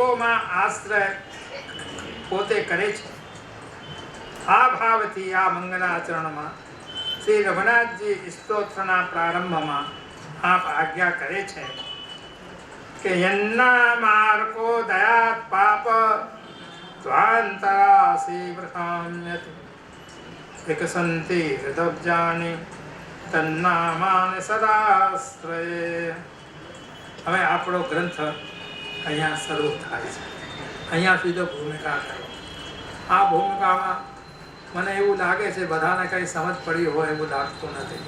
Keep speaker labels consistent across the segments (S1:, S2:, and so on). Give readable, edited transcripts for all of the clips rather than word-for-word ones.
S1: તત્વોમાં આશ્રય પોતે કરે છે. આ ભાવથી આ મંગલાચરણમાં શ્રી રઘુનાથજી સ્તોત્રના પ્રારંભમાં આપ આજ્ઞા કરે છે કે યન્ના માર્કો દયાત પાપ દ્વાંતરાસી વૃથામ્યતિ વિકસંતિ હૃદબ્જાની તન્નામાન સદાશ્રયે. હવે આપણો ગ્રંથ અહીંયા શરૂ થાય છે. અહીંયા સુધી ભૂમિકા કરો. આ ભૂમિકામાં મને એવું લાગે છે બધાને કઈ સમજ પડી હોય એવું લાગતું નથી,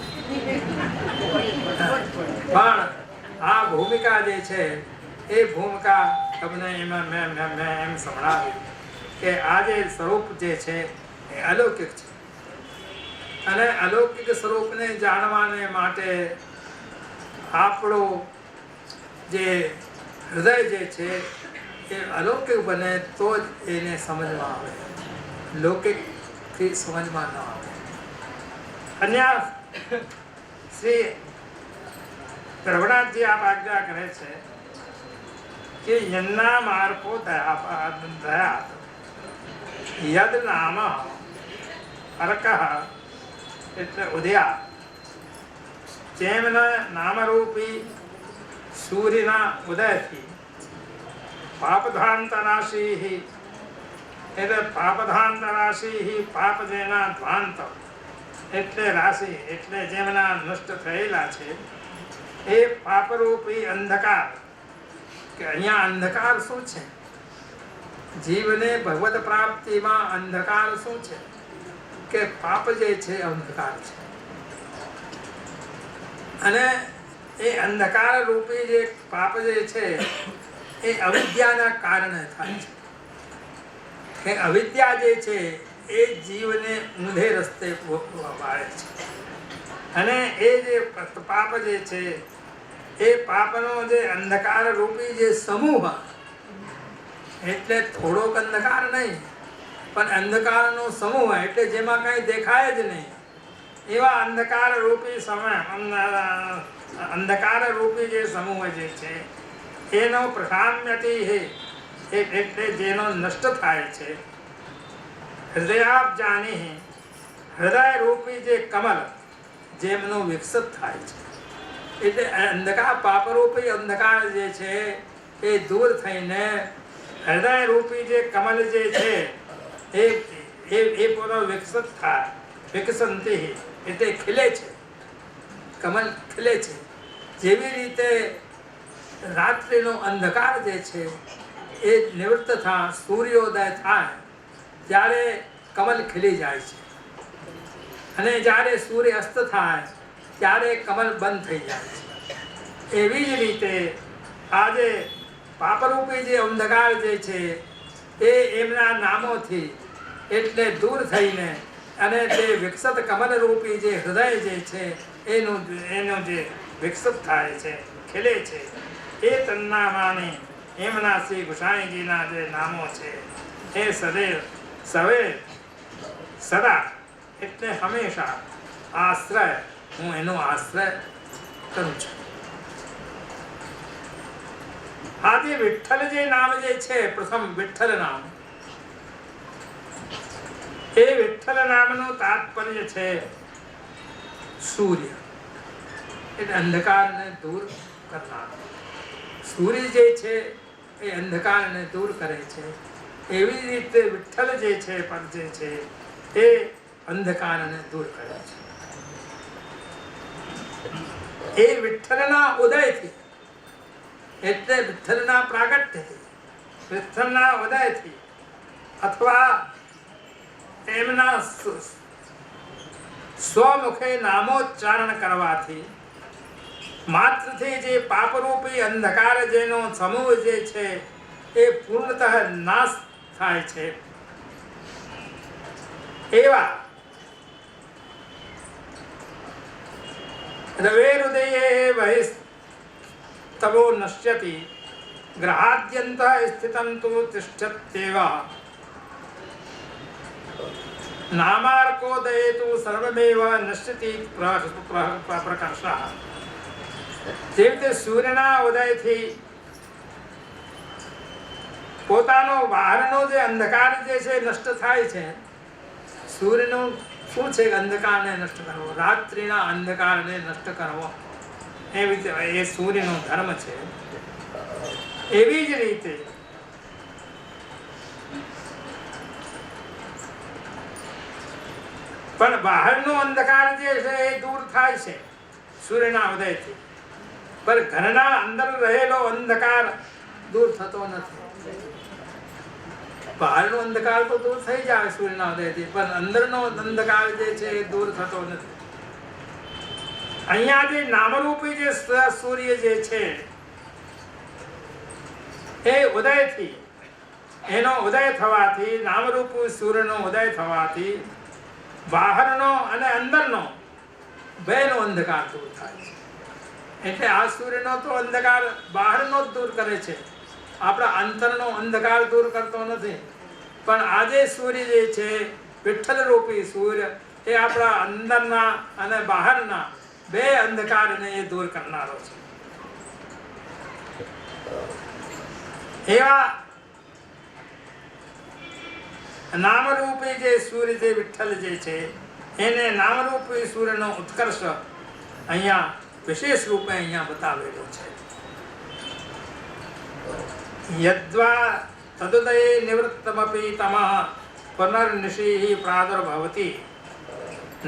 S1: પણ આ ભૂમિકા જે છે એ ભૂમિકા તમને એમાં મેં એમ સંભળાવ્યું કે આ જે સ્વરૂપ જે છે એ અલૌકિક છે અને અલૌકિક સ્વરૂપને જાણવાને માટે આપણું જે હૃદય જે છે એ અલૌકિક બને તો જ એને સમજમાં આવે, લૌકિકથી સમજમાં ન આવે. અન્ય શ્રી રઘુનાથજી આપ આજ્ઞા કરે છે કે યન્ના માર્ગો દયા યદ નામ અર્કઃ એટલે ઉદયા જેમના નામરૂપી સૂર્યના ઉદયથી પાપધાંતરાશી એટલે પાપધાંતરાશી પાપ જેના ધ્વાંત એટલે રાશિ એટલે જેમના નષ્ટ થયેલા છે એ પાપરૂપી અંધકાર. કે અહીંયા અંધકાર શું છે? જીવને ભગવત પ્રાપ્તિમાં અંધકાર શું છે? કે પાપ જે છે અંધકાર છે અને એ અંધકાર રૂપી જે પાપ જે છે એ અવિદ્યાના કારણે થાય છે. કે અવિદ્યા જે છે એ જીવને ઊંધે રસ્તે વાળે છે અને એ જે પાપ જે છે એ પાપનો જે અંધકાર રૂપી જે સમૂહ એટલે થોડોક અંધકાર નહીં પણ અંધકારનો સમૂહ એટલે જેમાં કઈ દેખાય જ નહીં એવા અંધકાર રૂપી અંધકાર રૂપી જે સમૂહ જે છે એનો પ્રશામ્યતિ એટલે જેનો નષ્ટ થાય છે. હૃદયાપ જાની હૃદય રૂપી જે કમલ જેમનો વિકસિત થાય છે એટલે અંધકાર પાપરૂપી અંધકાર જે છે એ દૂર થઈને હૃદય રૂપી જે કમલ જે છે એ પોતે વિકસિત થાય. વિકસંતિ એટલે ખીલે છે, કમલ ખીલે છે. જેવી રીતે રાત્રિનો અંધકાર જે છે એ નિવૃત્ત થાય, સૂર્યોદય થાય ત્યારે કમલ ખીલી જાય છે અને જ્યારે સૂર્ય અસ્ત થાય ત્યારે કમલ બંધ થઈ જાય છે. એવી જ રીતે આજે પાપરૂપી જે અંધકાર જે છે એ એમના નામોથી એટલે દૂર થઈને અને જે વિકસિત કમલ રૂપી જે હૃદય જે છે એનો જે વિકસિત થાય છે, ખીલે છે એ તન્નામાની એમના શ્રી ગુસાઈજીના જે નામો છે એ સદા એટલે હંમેશા આશ્રય હું એનો આશ્રય કરું છું. આજે વિઠ્ઠલ જે નામ જે છે પ્રથમ વિઠ્ઠલ નામ એ વિઠ્ઠલ નામનું તાત્પર્ય છે સૂર્ય એટલે અંધકારને દૂર કરનાર. સૂર્ય જે છે એ અંધકારને દૂર કરે છે એવી રીતે વિઠ્ઠલ જે છે પદ જે છે એ અંધકારને દૂર કરે છે. એ વિઠ્ઠલના ઉદયથી એટલે વિઠ્ઠલના પ્રાગટ્યથી વિઠ્ઠલના ઉદયથી અથવા એમના સ્વમુખે નામોચ્ચારણ કરવાથી માત્રથી જે પાપરૂપી અંધકાર જેનો સમૂહ જે છે એ પૂર્ણતઃ નાશ થાય છે. એવા રવેરુદયે બહિસ્તવો નશ્યતિ ગ્રહાદ્યંત સ્થિતં તુ તિષ્ઠત્યેવ નામાર્કોદયે તુ સર્વમેવ નશ્યતિ પ્રકર્ષઃ. જે રીતે સૂર્યના ઉદયથી પોતાનો બહારનો જે અંધકાર જે છે નષ્ટ થાય છે. સૂર્યનું શું છે? અંધકારને નષ્ટ કરવો, રાત્રિના અંધકારને નષ્ટ કરવો, એવી એ સૂર્યનો ધર્મ છે. એવી જ રીતે પણ બહારનો અંધકાર જે છે એ દૂર થાય છે સૂર્યના ઉદયથી, પણ ઘરના અંદર રહેલો અંધકાર દૂર થતો નથી. બહારનો અંધકાર તો દૂર થઈ જાય સૂર્યના ઉદયથી, પણ અંદરનો અંધકાર જે છે એ દૂર થતો નથી. અહીંયા જે નામરૂપી જે સૂર્ય જે છે એ ઉદયથી, એનો ઉદય થવાથી, નામરૂપી સૂર્યનો ઉદય થવાથી બહારનો અને અંદરનો બેનો અંધકાર દૂર થાય છે. એટલે આ સૂર્યનો તો અંધકાર બહારનો જ દૂર કરે છે, આપણા અંતરનો અંધકાર દૂર કરતો નથી. પણ આજે સૂર્ય જે છે વિઠ્ઠલ રૂપી સૂર્ય એ આપણા અંદરના અને બહારના બે અંધકારને એ દૂર કરનારો છે. એવા નામરૂપી જે સૂર્ય છે વિઠ્ઠલ જે છે એને નામરૂપી સૂર્યનો ઉત્કર્ષ અહીંયા વિશેષ રૂપે અહીંયા બતાવેલો છે. યદ્વા તદુદયે નિવૃત્તમપી તમઃ પુનર્નિશિઃ પ્રાદુર્ભવતિ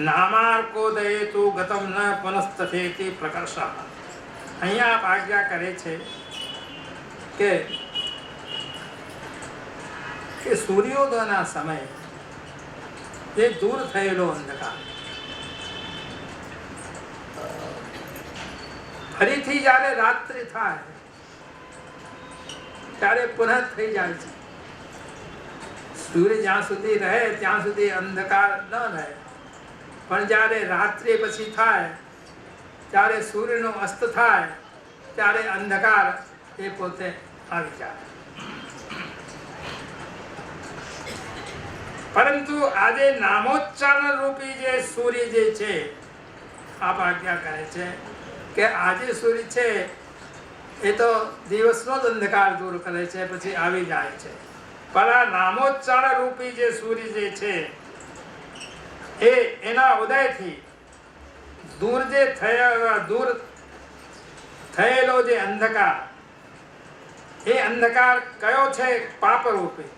S1: નામાર્કોદયે તુ ગતમ ન પુનસ્તથેતિ પ્રકર્ષઃ. અહીંયા આપ આજ્ઞા કરે છે કે સૂર્યોદયના સમયે જે દૂર થયેલો અંધકાર ફરીથી જ્યારે રાત્રિ થાય ત્યારે પુનઃ થઈ જાય છે. સૂર્ય જ્યાં સુધી રહે ત્યાં સુધી અંધકાર ન રહે, પણ જ્યારે રાત્રિ પછી થાય, ત્યારે સૂર્યનો અસ્ત થાય, ત્યારે અંધકાર એ પોતે આવી જાય. પરંતુ આજે નામોચ્ચારણ રૂપી જે સૂર્ય જે છે આપ આજ્ઞા કરે છે કે આજે સૂર્ય છે એ તો દિવસનો જ અંધકાર દૂર કરે છે, પછી આવી જાય છે. પણ આ નામોચ્ચારણ રૂપી જે સૂર્ય જે છે એ એના ઉદયથી દૂર થયેલો જે અંધકાર, એ અંધકાર કયો છે? પાપરૂપી.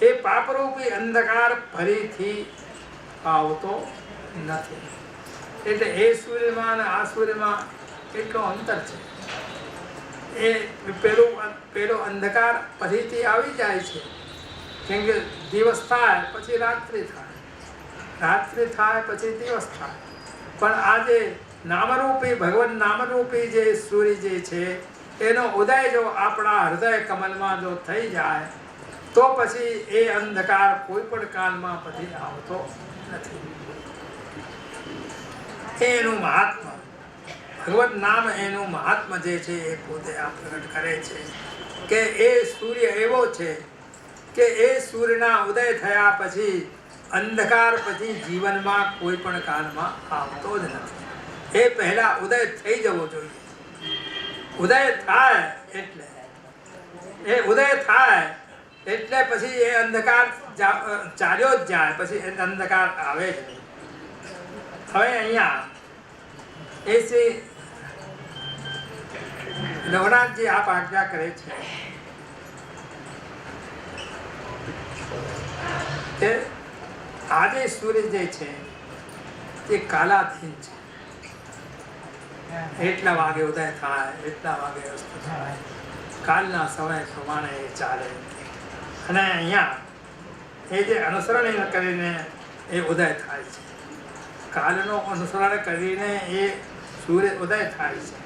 S1: એ પાપરૂપી અંધકાર ફરીથી આવતો નથી. એટલે એ સૂર્યમાં અને આ સૂર્યમાં કેટલો અંતર છે. એ પેલો અંધકાર ફરીથી આવી જાય છે, કેમ કે દિવસ થાય પછી રાત્રિ થાય, રાત્રિ થાય પછી દિવસ થાય. પણ આજે નામરૂપી ભગવાન નામરૂપી જે સૂર્ય જે છે એનો ઉદય જો આપણા હૃદય કમલમાં જો થઈ જાય તો પછી એ અંધકાર કોઈ પણ કાળમાં પછી આવતો નથી. એનું મહાત્મા ભગવત નામ, એનું મહાત્મા જે છે એ પોતે આ પ્રગટ કરે છે કે એ સૂર્ય એવો છે કે એ સૂર્યના ઉદય થયા પછી અંધકાર પછી જીવનમાં કોઈ પણ કાળમાં આવતો જ નથી. એ પહેલા ઉદય થઈ જવો જોઈએ. ઉદય થાય એટલે પછી એ અંધકાર ચાલ્યો જ જાય, પછી એ અંધકાર આવે જ નહીં. હવે અહીંયા એ શ્રી નવનાથજી આપ આજ્ઞા કરે છે કે આજે સૂર્ય જે છે તે કાલાધીન છે. એટલા વાગે ઉદય થાય, એટલા વાગે અસ્ત થાય, કાલના સમય પ્રમાણે એ ચાલે. અને અહીંયા એ જે અનુસરણ કરીને એ ઉદય થાય છે, કાલનો અનુસરણ કરીને એ સૂર્ય ઉદય થાય છે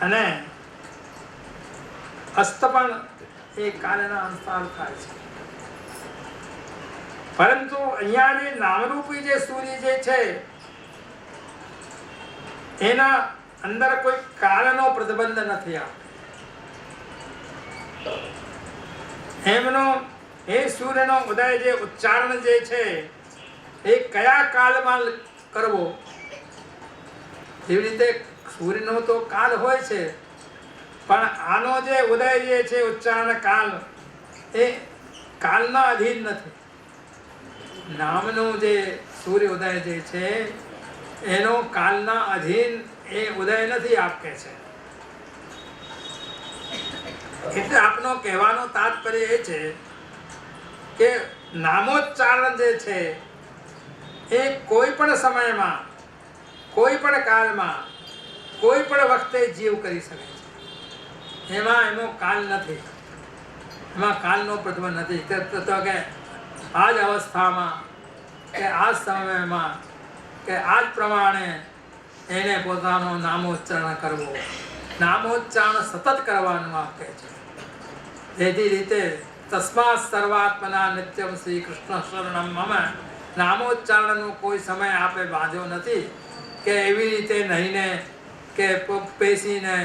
S1: અને અસ્ત પણ એ કાલના અનુસાર થાય છે. પરંતુ અહીંયા જે નામરૂપી જે સૂર્ય જે છે એના અંદર કોઈ કાળનો પ્રતિબંધ નથી આવતો. એમનો એ સૂર્યનો ઉદય જે ઉચ્ચારણ જે છે એ કયા કાળમાં કરવો, એવી રીતે સૂર્યનો તો કાળ હોય છે, પણ આનો જે ઉદય જે છે ઉચ્ચારણ કાલ એ કાલના અધીન નથી. નામનું જે સૂર્ય ઉદય જે છે એનો કાલના અધીન એ ઉદય નથી આપે છે. એટલે આપનો કહેવાનો તાત્પર્ય એ છે કે નામોચ્ચારણ જે છે એ કોઈ પણ સમયમાં, કોઈ પણ કાળમાં, કોઈ પણ વખતે જીવ કરી શકે છે. એનો કાલ નથી, એમાં કાલનો પ્રતિબંધ નથી કે આ જ અવસ્થામાં કે આ જ સમયમાં કે આ જ પ્રમાણે એને પોતાનું નામોચ્ચારણ કરવું, નામોચ્ચારણ સતત કરવાનું આપે છે. જેથી રીતે તસ્માત સર્વાત્મના નિત્યમ શ્રી કૃષ્ણ શરણમ મમ, નામોચ્ચારણનો કોઈ સમય આપે બાંધ્યો નથી કે એવી રીતે નહીંને કે બેસીને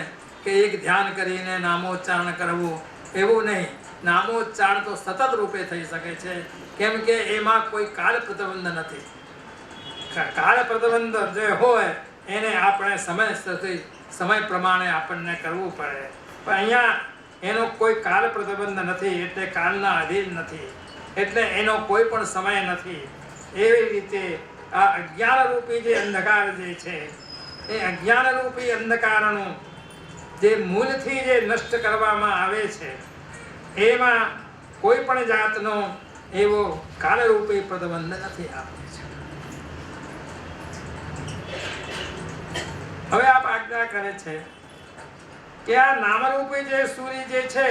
S1: કે એક ધ્યાન કરીને નામોચ્ચારણ કરવું, એવું નહીં. નામોચ્ચારણ તો સતત રૂપે થઈ શકે છે, કેમ કે એમાં કોઈ કાળ પ્રતિબંધ નથી. કાળ પ્રતિબંધ જે હોય એને આપણે સમય પ્રમાણે આપણને કરવું પડે, પણ અહીંયા એનો કોઈ કાળ પ્રતિબંધ નથી, એટલે કાળના અધીન નથી, એટલે એનો કોઈ પણ સમય નથી. એવી રીતે આ અજ્ઞાન રૂપી જે અંધકાર જે છે એ અજ્ઞાન રૂપી અંધકારનું જે મૂળથી જે નષ્ટ કરવામાં આવે છે એમાં કોઈ પણ જાતનો એવો કાળરૂપી પ્રતિબંધ નથી આપે છે. હવે આપ આજ્ઞા કરે છે કે આ નામરૂપી જે સૂર્ય જે છે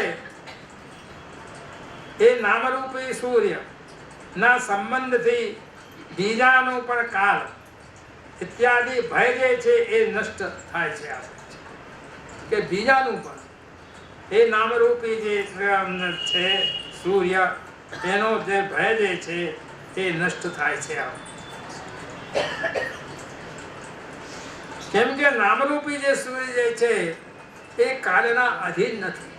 S1: એ નામરૂપી સૂર્ય ના સંબંધથી બીજાનો પણ કાળ ઇત્યાદિ ભય જે છે એ નષ્ટ થાય છે. કે બીજાનું પણ એ નામરૂપી જે છે સૂર્ય એનો જે ભય જે છે એ નષ્ટ થાય છે. કેમ કે નામરૂપી જે સૂર્ય જે છે એ કાળના અધીન નથી.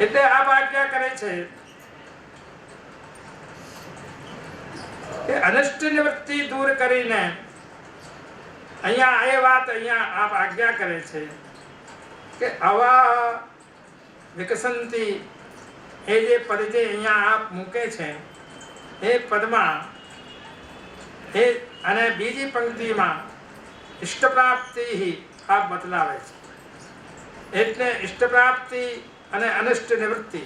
S1: એટલે આ આજ્ઞા કરે છે કે અનિષ્ટ નિવૃત્તિ દૂર કરીને અહીંયા એ વાત અહીંયા આપ આજ્ઞા કરે છે કે આવા વિકસંતી એ જે પદ જે અહીંયા આપ મૂકે છે એ પદમાં એ અને બીજી પંક્તિમાં ઇષ્ટ પ્રાપ્તિ આપ બતલાવે છે. એટલે ઇષ્ટ પ્રાપ્તિ અને અનિષ્ટ નિવૃત્તિ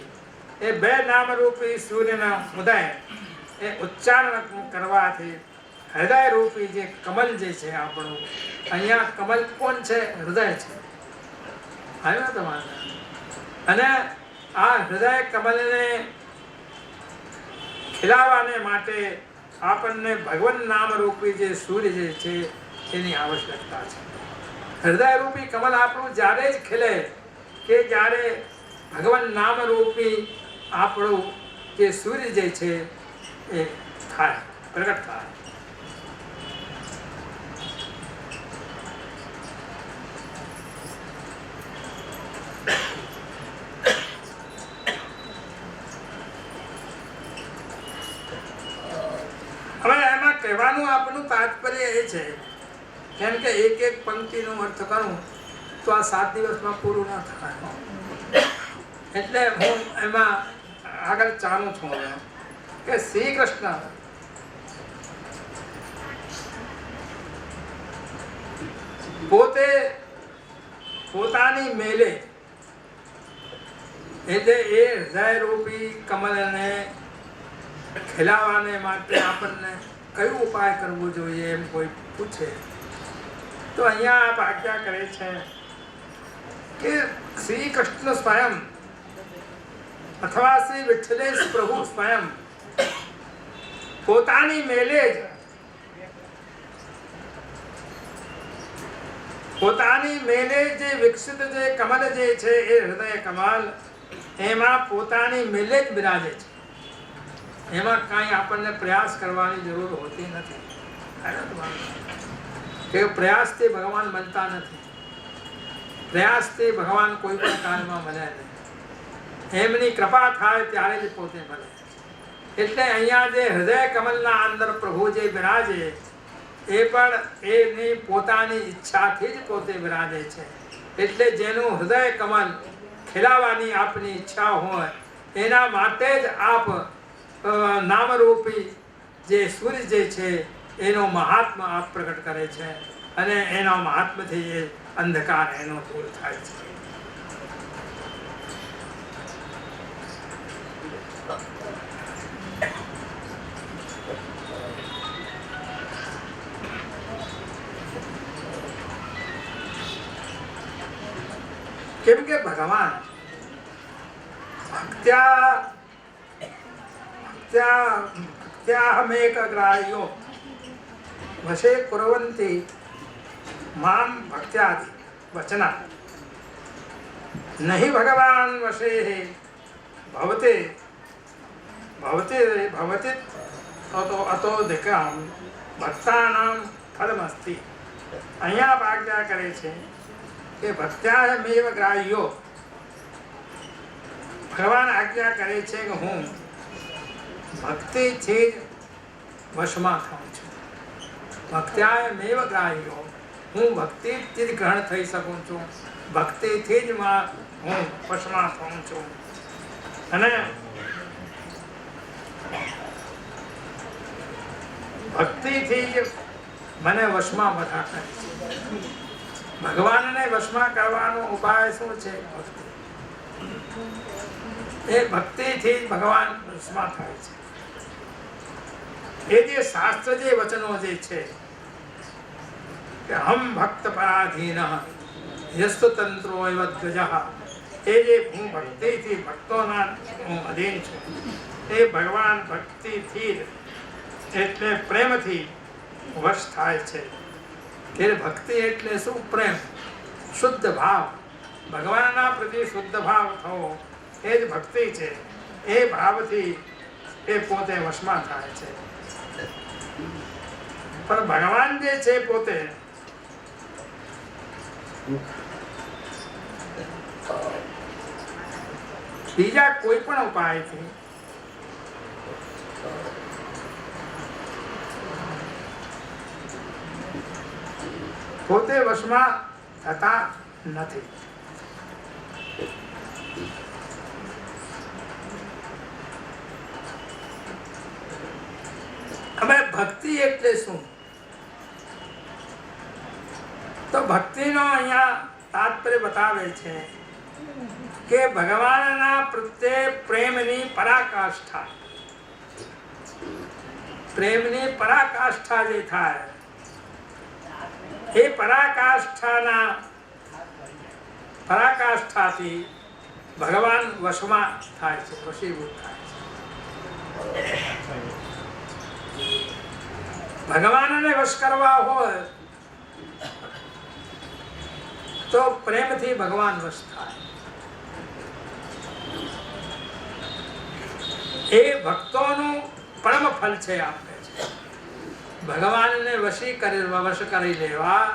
S1: એ બે નામરૂપી સૂર્યના ઉદય એ ઉચ્ચારણ કરવાથી હૃદય રૂપી જે કમલ જે છે આપણું, અહીંયા કમલ કોણ છે? હૃદય છે. આવ્યો તમારે? અને આ હૃદય કમલને ખીલાવાને માટે આપણને ભગવાન નામ રૂપી જે સૂર્ય જે છે એની આવશ્યકતા છે. હૃદય રૂપી કમલ આપણું જ્યારે જ ખીલે કે જ્યારે ભગવાન નામ રૂપી આપણું જે સૂર્ય જે છે એ થાય, પ્રગટ થાય. હવે એમાં કહેવાનું આપણું તાત્પર્ય એ છે, કેમ કે એક એક પંક્તિનો અર્થ કરું તો આ 7 દિવસમાં પૂરું ના થાય. એટલે હું એમાં આગળ ચાલું છું કે શ્રી કૃષ્ણ પોતે પોતાની મેલે એટલે એ હૃદય રૂપી કમલને ખીલાવાને માટે આપણને કયો ઉપાય કરવો જોઈએ એમ કોઈ પૂછે તો અહીંયા આપ આજ્ઞા કરે છે કે શ્રી કૃષ્ણ સ્વયં અથવા શ્રી વિઠ્ઠલેશ પ્રભુ સ્વયં પોતાની મેલે જ પોતાની મેલે જે વિકસિત જે કમલ જે છે એ હૃદય કમલ એમાં પોતાની મેલે જ બિરાજે છે. એમાં કાંઈ આપણને પ્રયાસ કરવાની જરૂર હોતી નથી. કે પ્રયાસથી ભગવાન બનતા નથી. પ્રયાસથી ભગવાન કોઈ પણ કાળમાં મળે નહીં. એમની કૃપા થાય ત્યારે જ પોતે મળે. એટલે અહીંયા જે હૃદય કમલના અંદર પ્રભુ જે બિરાજે એ પણ એની પોતાની ઈચ્છાથી જ પોતે બિરાજે છે. એટલે જેનું હૃદય કમલ ખીલાવાની આપની ઈચ્છા હોય એના માટે જ આપ નામરૂપી જે સૂર્ય જે છે એનો મહાત્મા આપ પ્રગટ કરે છે અને એના મહાત્માથી એ અંધકાર એનો દૂર થાય છે. કેમ કે ભગવાન ભક્ત્યાહમેકગ્રાહ્યો વશે કુર્વન્તિ મામ ભક્ત્યાદિ વચના નહીં ભગવાન વશે ભવતે ભવતે ભવતિ અતો દિકામ ભક્તાનામ ફલમસ્તિ. અહીંયા આજ્ઞા કરે છે કે ભક્ત્યાહમેવ ગ્રાહ્યો, ભગવાન આજ્ઞા કરે છે કે હું ભક્તિથી જ વશમાં થાઉં છું. ભક્ત્યાહમેવ ગ્રાહ્યો, હું ભક્તિથી જ ગ્રહણ થઈ શકું છું, ભક્તિથી જ હું વશમાં થાઉં છું. અને ભક્તિથી જ મને વશમાં બધા કરે છે. ભગવાનને વશમાં કરવાનો ઉપાય શું છે? ભક્તિ. એ ભક્તિથી ભગવાન વશમાં થાય છે. એ જે શાસ્ત્ર જે વચનો જે છે કે હમ ભક્ત પરાધીન યસ્તુ તંત્રો એવ ધ્વજ, એ જે હું ભક્તિથી ભક્તોના હું અધીન છું, એ ભગવાન ભક્તિથી એટલે પ્રેમથી વશ થાય છે. કે ભક્તિ એટલે શું? પ્રેમ, શુદ્ધ ભાવ, ભગવાનના પ્રતિ શુદ્ધ ભાવ થવો એ જ ભક્તિ છે. એ ભાવથી એ પોતે વશમાં થાય છે. પણ ભગવાન જે છે પોતે બીજા કોઈ પણ ઉપાયથી પોતે વશમાં થતા નથી. હવે ભક્તિ એટલે શું? તો ભક્તિનો અહીંયા તાત્પર્ય બતાવે છે કે ભગવાનના પ્રત્યે પ્રેમની પરાકાષ્ઠા, પ્રેમની પરાકાષ્ઠા જે થાય એ પરાકાષ્ઠાથી ભગવાન વશમાં થાય છે, વશીભૂત થાય છે. ભગવાનને વશ કરવા હોય તો પ્રેમથી ભગવાન વશ થાય. એ ભક્તોનું પરમ ફલ છે. આપે છે ભગવાનને વશ કરી લેવા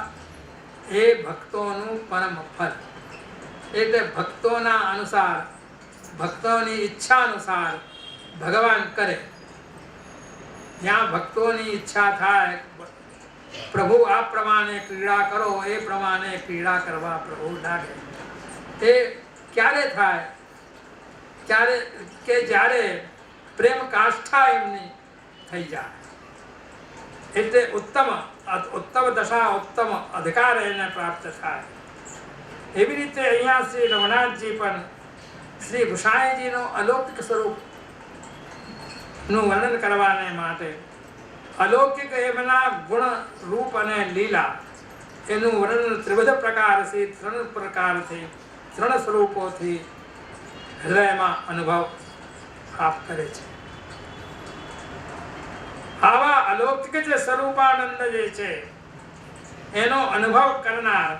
S1: એ ભક્તોનું પરમ ફલ. એટલે ભક્તોના અનુસાર, ભક્તોની ઈચ્છા અનુસાર ભગવાન કરે. જ્યાં ભક્તોની ઈચ્છા થાય પ્રભુ આ પ્રમાણે ક્રીડા કરો, એ પ્રમાણે ક્રીડા કરવા પ્રભુ લાગે. એ ક્યારે થાય? ક્યારે કે જ્યારે પ્રેમ કાષ્ઠા એમની થઈ જાય. એટલે ઉત્તમ દશા, ઉત્તમ અધિકાર એને પ્રાપ્ત થાય. એવી રીતે અહીંયા શ્રી રઘુનાથજી પણ શ્રી ગુસાઈજીનો અલૌકિક સ્વરૂપ નું વર્ણન કરવાને માટે અલૌકિક એમના ગુણ, રૂપ અને લીલા એનું વર્ણન ત્રિવિધ પ્રકારથી, 3 પ્રકારથી, 3 સ્વરૂપોથી હૃદયમાં અનુભવ આપ કરે છે. આવા અલૌકિક જે સ્વરૂપાનંદ જે છે એનો અનુભવ કરનાર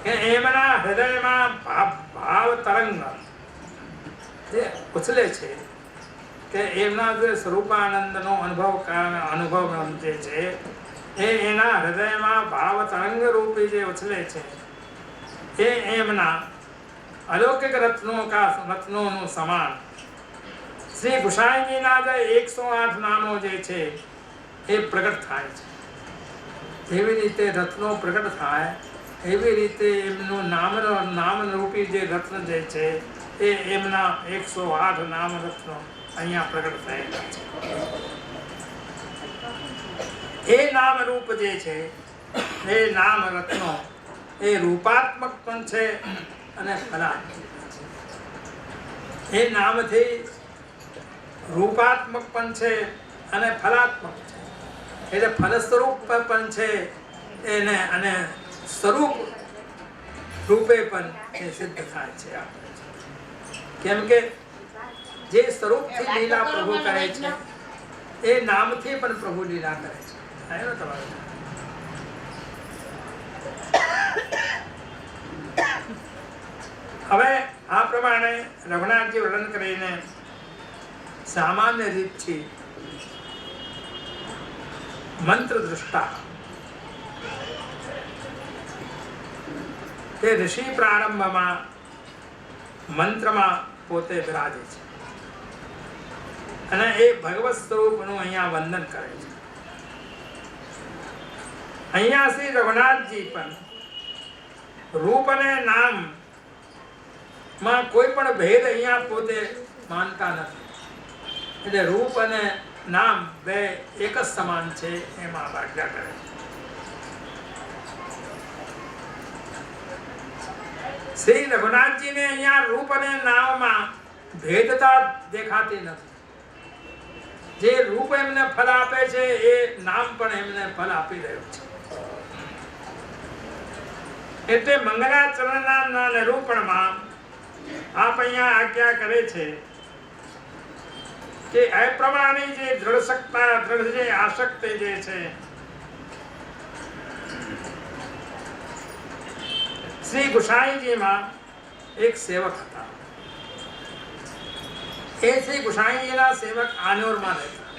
S1: એમના હૃદયમાં ભાવ તરંગ જે ઉછલે છે કે એમના જે સ્વરૂપાનંદનો અનુભવ જે છે એ એના હૃદયમાં ભાવ તરંગ રૂપી જે ઉછલે છે એ એમના અલૌકિક રત્નોનું સમાન. શ્રી ગુસાઈજીના જે 108 નામો જે છે એ પ્રગટ થાય છે. જેવી રીતે રત્નો પ્રગટ થાય એવી રીતે એમનું નામરૂપી જે રત્ન જે છે એ એમના 108 નામ રત્નો અહીંયા પ્રગટ થયેલા છે. એ નામ રૂપ જે છે એ નામ રત્નો એ રૂપાત્મક પણ છે અને ફલાત્મક. એ નામથી રૂપાત્મક પણ છે અને ફલાત્મક છે. એટલે ફલ સ્વરૂપ પણ છે એને અને સ્વરૂપ રૂપે પણ એ સિદ્ધ થાય છે. કેમ કે જે સ્વરૂપથી લીલા પ્રભુ કરે છે એ નામથી પણ પ્રભુ લીલા કરે છે. આવ્યો તમારો હવે આ પ્રમાણે રઘુનાથજી વર્ણન કરીને સામાન્ય રીતથી મંત્ર દૃષ્ટા તે ઋષિ પ્રારંભમાં મંત્રમાં પોતે બિરાજે છે અને એ ભગવત સ્વરૂપનું અહીંયા વંદન કરે છે. અહીંયા શ્રી રઘુનાથજી પણ રૂપ અને નામ માં કોઈ પણ ભેદ અહીંયા પોતે માનતા નથી. એટલે રૂપ અને નામ બે એક જ સમાન છે એમાં આજ્ઞા કરે. શ્રી રઘુનાથજીને અહીંયા રૂપ અને નામમાં ભેદતા દેખાતી નથી. જે રૂપ એમને ફળ આપે છે એ નામ પણ એમને ફળ આપી રહ્યું છે. એટલે મંગલાચરણના નિરૂપણમાં આપ અહીંયા આજ્ઞા કરે છે કે આ પ્રમાણે જે દ્રઢ સત્તા દ્રઢ જે આસક્તિ જે છે શ્રી ગુસાઈજીમાં એક સેવક હતા. એ શ્રી ગુસાઈજીના સેવક આનોરમાં રહેતા.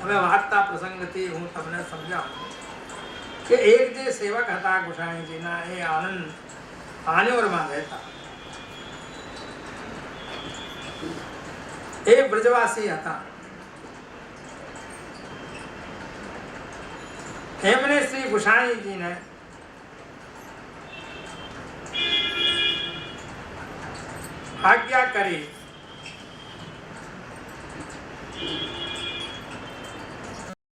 S1: હવે વાર્તા પ્રસંગથી હું તમને સમજાવું કે એક જે સેવક હતા ગુસાઈજીના એ આનોરમાં રહેતા. એ બ્રજવાસી હતા. એમણે શ્રી ગુસાઈજીને આજ્ઞા કરી